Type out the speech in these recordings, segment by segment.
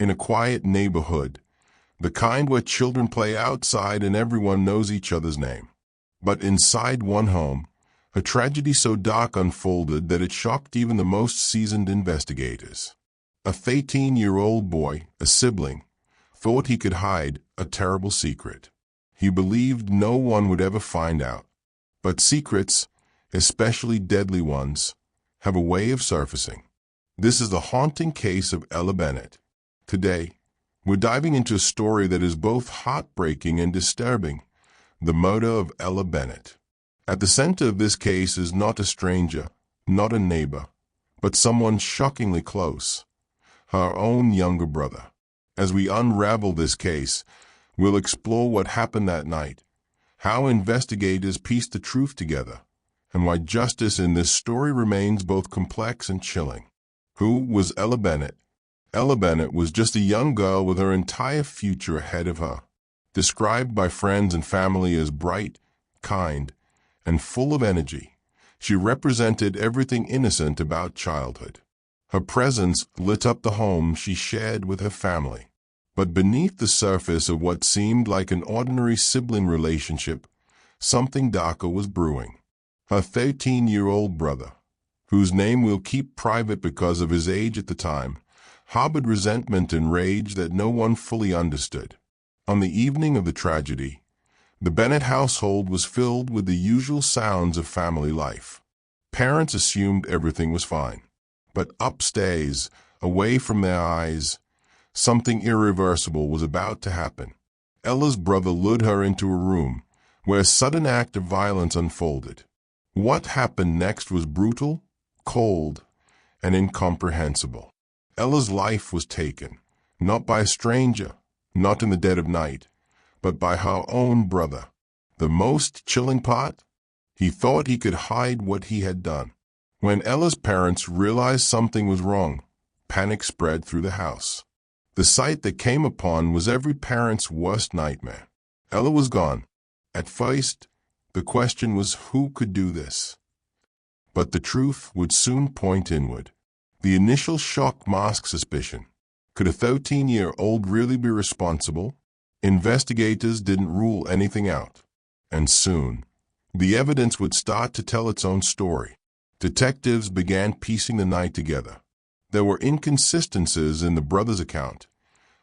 in a quiet neighborhood, the kind where children play outside and everyone knows each other's name. But inside one home, a tragedy so dark unfolded that it shocked even the most seasoned investigators. A 13-year-old boy, a sibling, thought he could hide a terrible secret. He believed no one would ever find out. But secrets, especially deadly ones, have a way of surfacing. This is the haunting case of Ella Bennett. Today, we're diving into a story that is both heartbreaking and disturbing, the murder of Ella Bennett. At the center of this case is not a stranger, not a neighbor, but someone shockingly close, her own younger brother. As we unravel this case, we'll explore what happened that night, how investigators pieced the truth together, and why justice in this story remains both complex and chilling. Who was Ella Bennett? Ella Bennett was just a young girl with her entire future ahead of her. Described by friends and family as bright, kind, and full of energy, she represented everything innocent about childhood. Her presence lit up the home she shared with her family. But beneath the surface of what seemed like an ordinary sibling relationship, something darker was brewing. Her 13-year-old brother, whose name we'll keep private because of his age at the time, harbored resentment and rage that no one fully understood. On the evening of the tragedy, the Bennett household was filled with the usual sounds of family life. Parents assumed everything was fine. But upstairs, away from their eyes, something irreversible was about to happen. Ella's brother lured her into a room where a sudden act of violence unfolded. What happened next was brutal, cold, and incomprehensible. Ella's life was taken, not by a stranger, not in the dead of night, but by her own brother. The most chilling part? He thought he could hide what he had done. When Ella's parents realized something was wrong, panic spread through the house. The sight that came upon was every parent's worst nightmare. Ella was gone. At first, the question was who could do this? But the truth would soon point inward. The initial shock masked suspicion. Could a 13-year-old really be responsible? Investigators didn't rule anything out. And soon, the evidence would start to tell its own story. Detectives began piecing the night together. There were inconsistencies in the brother's account,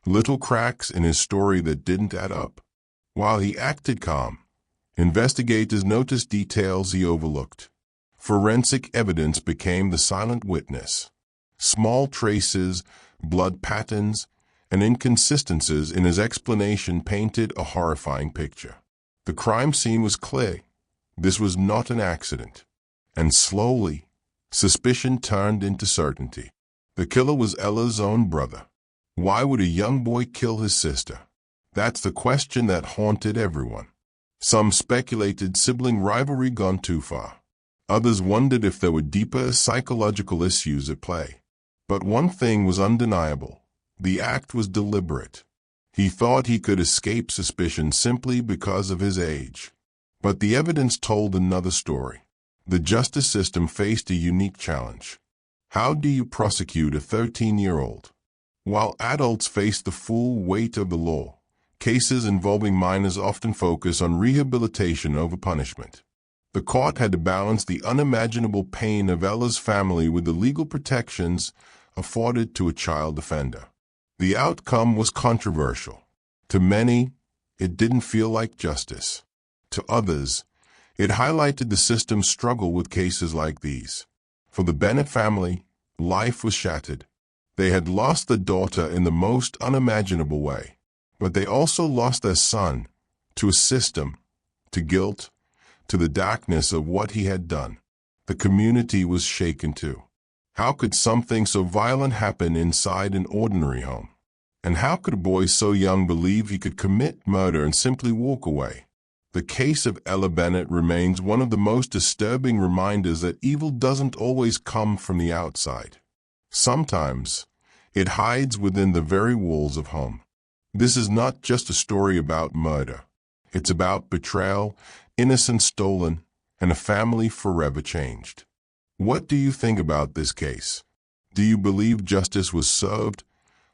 little cracks in his story that didn't add up. While he acted calm, investigators noticed details he overlooked. Forensic evidence became the silent witness. Small traces, blood patterns, and inconsistencies in his explanation painted a horrifying picture. The crime scene was clear. This was not an accident. And slowly, suspicion turned into certainty. The killer was Ella's own brother. Why would a young boy kill his sister? That's the question that haunted everyone. Some speculated sibling rivalry gone too far. Others wondered if there were deeper psychological issues at play. But one thing was undeniable. The act was deliberate. He thought he could escape suspicion simply because of his age. But the evidence told another story. The justice system faced a unique challenge. How do you prosecute a 13-year-old? While adults face the full weight of the law, cases involving minors often focus on rehabilitation over punishment. The court had to balance the unimaginable pain of Ella's family with the legal protections afforded to a child offender. The outcome was controversial. To many, it didn't feel like justice. To others, it highlighted the system's struggle with cases like these. For the Bennett family, life was shattered. They had lost their daughter in the most unimaginable way, but they also lost their son to a system, to guilt, to the darkness of what he had done. The community was shaken too. How could something so violent happen inside an ordinary home? And how could a boy so young believe he could commit murder and simply walk away? The case of Ella Bennett remains one of the most disturbing reminders that evil doesn't always come from the outside. Sometimes, it hides within the very walls of home. This is not just a story about murder. It's about betrayal, innocence stolen, and a family forever changed. What do you think about this case? Do you believe justice was served,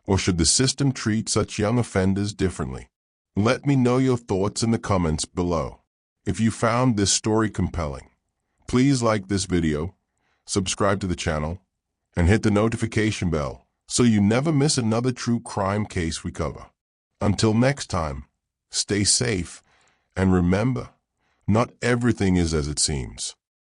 Or should the system treat such young offenders differently? Let me know your thoughts in the comments below. If you found this story compelling, please like this video, subscribe to the channel, and hit the notification bell so you never miss another true crime case we cover. Until next time, stay safe, and remember, not everything is as it seems.